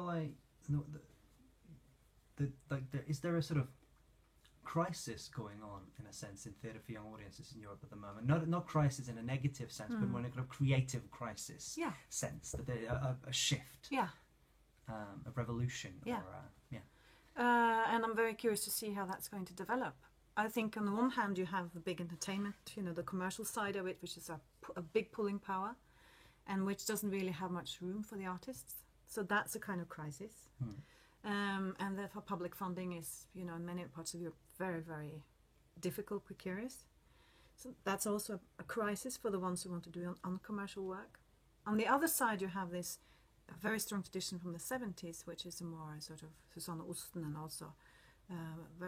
like is there a sort of crisis going on in a sense in theatre for young audiences in Europe at the moment? Not crisis in a negative sense, but more in a kind of creative crisis sense, that there a shift, a revolution, and I'm very curious to see how that's going to develop. I think on the one hand you have the big entertainment, the commercial side of it, which is a big pulling power, and which doesn't really have much room for the artists. So that's a kind of crisis. And therefore public funding is, in many parts of Europe, very, very difficult, precarious. So that's also a crisis for the ones who want to do uncommercial work. On the other side, you have this very strong tradition from the 70s, which is a more sort of Susanne Osten, and also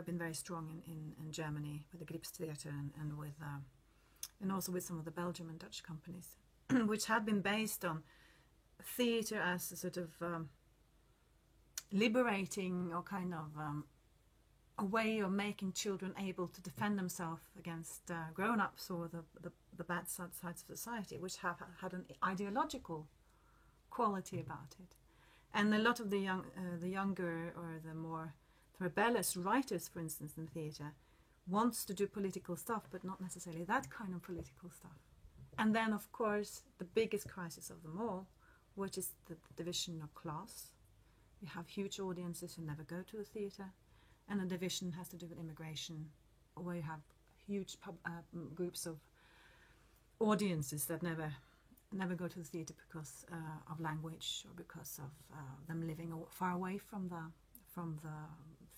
been very strong in Germany with the Grips Theatre and also with some of the Belgian and Dutch companies, which have been based on theatre as a sort of liberating or kind of a way of making children able to defend themselves against grown-ups or the bad sides of society, which have had an ideological quality about it. And a lot of the younger or the more rebellious writers, for instance, in theatre, wants to do political stuff, but not necessarily that kind of political stuff. And then, of course, the biggest crisis of them all, which is the division of class. You have huge audiences who never go to the theatre, and a division has to do with immigration, where you have huge groups of audiences that never go to the theatre because of language or because of them living far away from the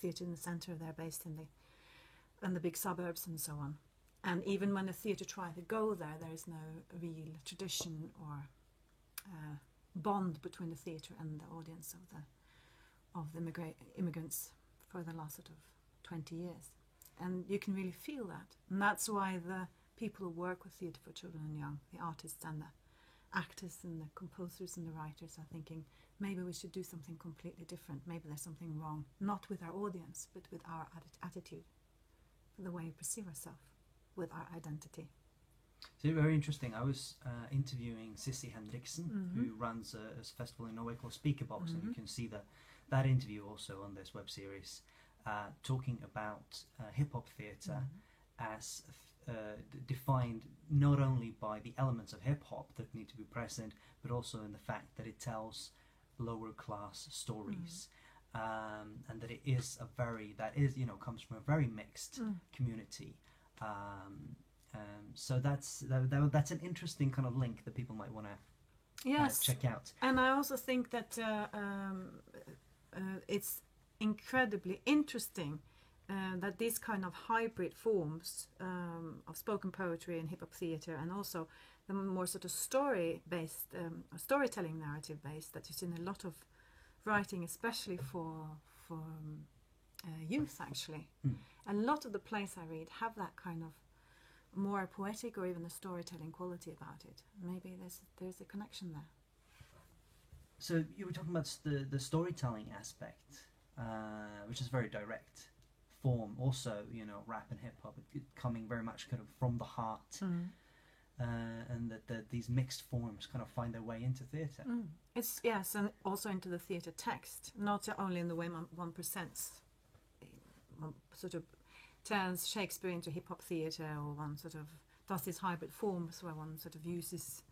theatre in the centre. They're based in the big suburbs and so on. And even when the theatre try to go there, there is no real tradition or bond between the theatre and the audience of the immigrants for the last sort of 20 years. And you can really feel that. And that's why the people who work with theatre for children and young, the artists and the actors and the composers and the writers, are thinking, maybe we should do something completely different. Maybe there's something wrong, not with our audience, but with our attitude, the way we perceive ourselves, with our identity. So very interesting. I was interviewing Sissi Henriksen, who runs a festival in Norway called Speakerbox, and you can see that interview also on this web series, talking about hip-hop theatre as defined not only by the elements of hip-hop that need to be present, but also in the fact that it tells lower class stories, and that it is comes from a very mixed community. So that's an interesting kind of link that people might want to check out. And I also think that it's incredibly interesting that these kind of hybrid forms of spoken poetry and hip-hop theatre, and also the more sort of story-based, storytelling narrative-based, that you see in a lot of writing, especially for youth, actually. A lot of the plays I read have that kind of more poetic or even a storytelling quality about it. Maybe there's a connection there. So you were talking about the storytelling aspect, which is very direct form. Also, rap and hip hop coming very much kind of from the heart, and that these mixed forms kind of find their way into theatre. It's and also into the theatre text, not only in the way one presents, sort of turns Shakespeare into hip hop theatre, or one sort of does these hybrid forms where one sort of uses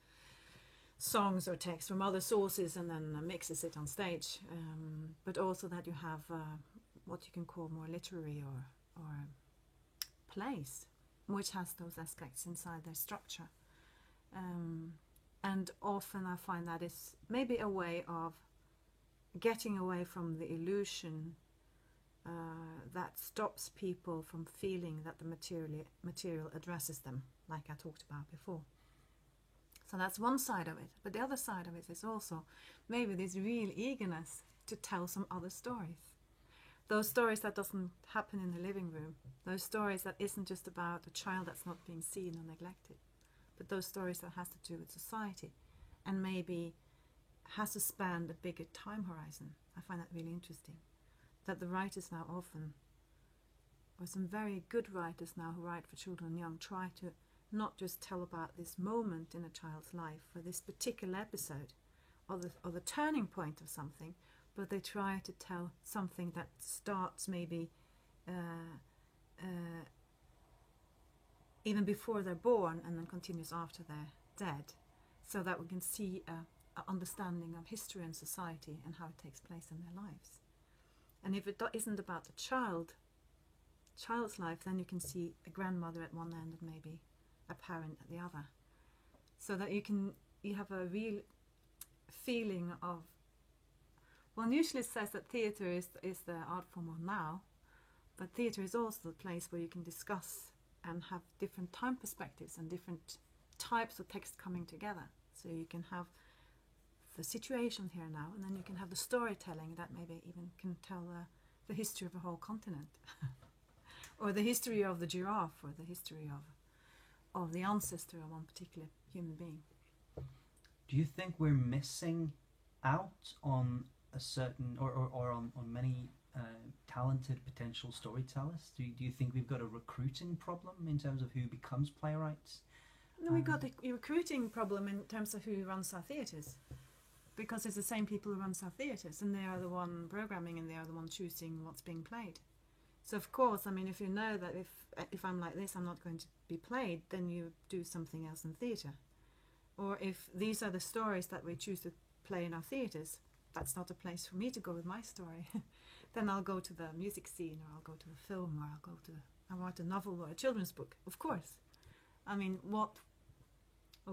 songs or text from other sources and then mixes it on stage, but also that you have what you can call more literary or plays, which has those aspects inside their structure, and often I find that is maybe a way of getting away from the illusion that stops people from feeling that the material addresses them, like I talked about before. So that's one side of it. But the other side of it is also maybe this real eagerness to tell some other stories. Those stories that doesn't happen in the living room. Those stories that isn't just about a child that's not being seen or neglected. But those stories that has to do with society. And maybe has to span a bigger time horizon. I find that really interesting. That the writers now often, or some very good writers now who write for children and young, try to not just tell about this moment in a child's life or this particular episode or the turning point of something, but they try to tell something that starts maybe even before they're born and then continues after they're dead, so that we can see a understanding of history and society and how it takes place in their lives. And if it isn't about the child's life, then you can see a grandmother at one end and maybe a parent at the other, so that you have a real feeling of, one usually says that theatre is the art form of now, but theatre is also the place where you can discuss and have different time perspectives and different types of text coming together. So you can have the situation here now, and then you can have the storytelling that maybe even can tell the history of a whole continent, or the history of the giraffe, or the history of the ancestor of one particular human being. Do you think we're missing out on a certain, or on many talented potential storytellers? Do you think we've got a recruiting problem in terms of who becomes playwrights? No, we've got a recruiting problem in terms of who runs our theatres, because it's the same people who run our theatres, and they are the one programming, and they are the one choosing what's being played. So of course, I mean, if you know that if I'm like this, I'm not going to be played, then you do something else in theatre. Or if these are the stories that we choose to play in our theatres, that's not a place for me to go with my story. Then I'll go to the music scene, or I'll go to the film, or I'll write a novel or a children's book, of course. I mean, what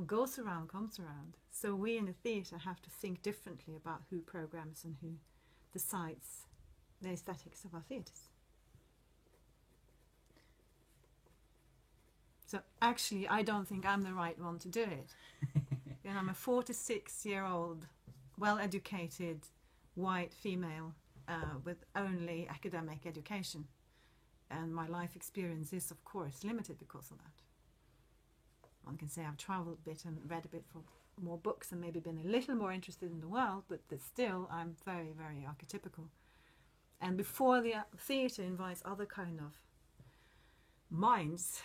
goes around comes around. So we in the theatre have to think differently about who programs and who decides the aesthetics of our theatres. So actually, I don't think I'm the right one to do it. And I'm a 46-year-old, well-educated, white female with only academic education. And my life experience is, of course, limited because of that. One can say I've travelled a bit and read a bit for more books and maybe been a little more interested in the world, but still I'm very, very archetypical. And before the theatre invites other kind of minds,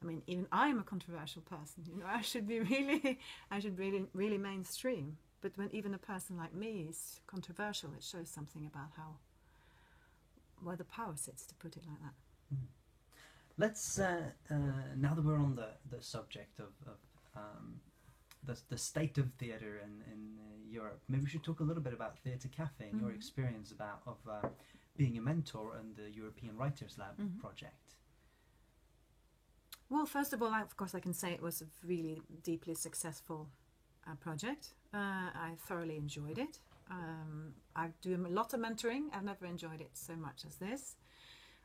I mean, even I'm a controversial person. You know, I should be really mainstream. But when even a person like me is controversial, it shows something about where the power sits, to put it like that. Mm. Let's now that we're on the subject of the state of theatre in Europe, maybe we should talk a little bit about Theatre Cafe and your experience of being a mentor in the European Writers Lab project. Well, first of all, of course, I can say it was a really deeply successful project. I thoroughly enjoyed it. I do a lot of mentoring. I've never enjoyed it so much as this.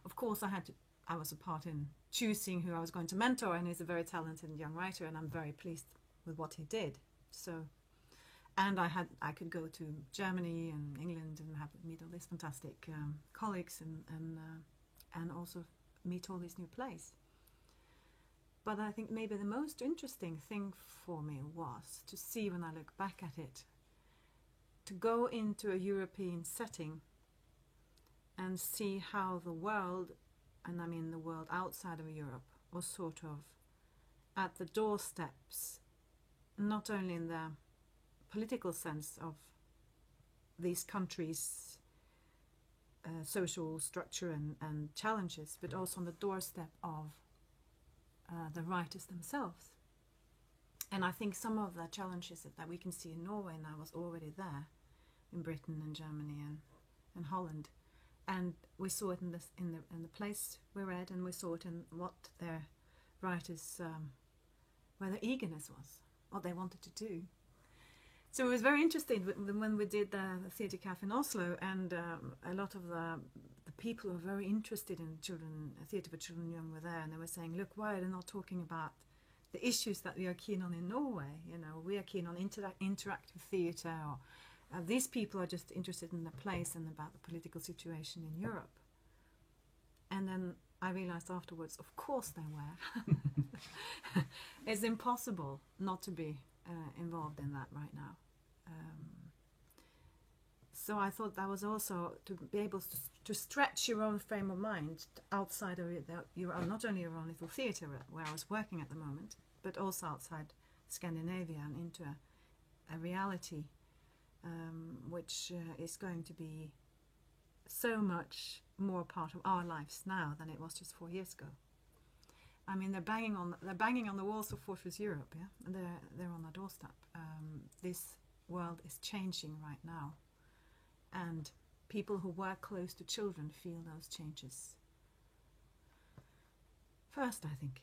Of course, I was a part in choosing who I was going to mentor, and he's a very talented young writer, and I'm very pleased with what he did. So, and I could go to Germany and England and meet all these fantastic colleagues and also meet all these new plays. But I think maybe the most interesting thing for me was to see, when I look back at it, to go into a European setting and see how the world, and I mean the world outside of Europe, was sort of at the doorsteps, not only in the political sense of these countries' social structure and challenges, but also on the doorstep of the writers themselves. And I think some of the challenges that we can see in Norway now was already there in Britain and Germany and Holland. And we saw it in the plays we read, and we saw it in what their writers, where their eagerness was, what they wanted to do. So it was very interesting when we did the Theatre Cafe in Oslo, and a lot of the people who are very interested in theatre for children and young were there, and they were saying, look, why are they not talking about the issues that we are keen on in Norway? You know, we are keen on interactive theatre, or these people are just interested in the place and about the political situation in Europe. And then I realized afterwards, of course they were. It's impossible not to be involved in that right now. So I thought that was also to be able to stretch your own frame of mind outside of your own, not only your own little theatre where I was working at the moment, but also outside Scandinavia and into a reality which is going to be so much more part of our lives now than it was just 4 years ago. I mean, they're banging on the walls of Fortress Europe, yeah, and they're on our doorstep. This world is changing right now, and people who work close to children feel those changes first, I think.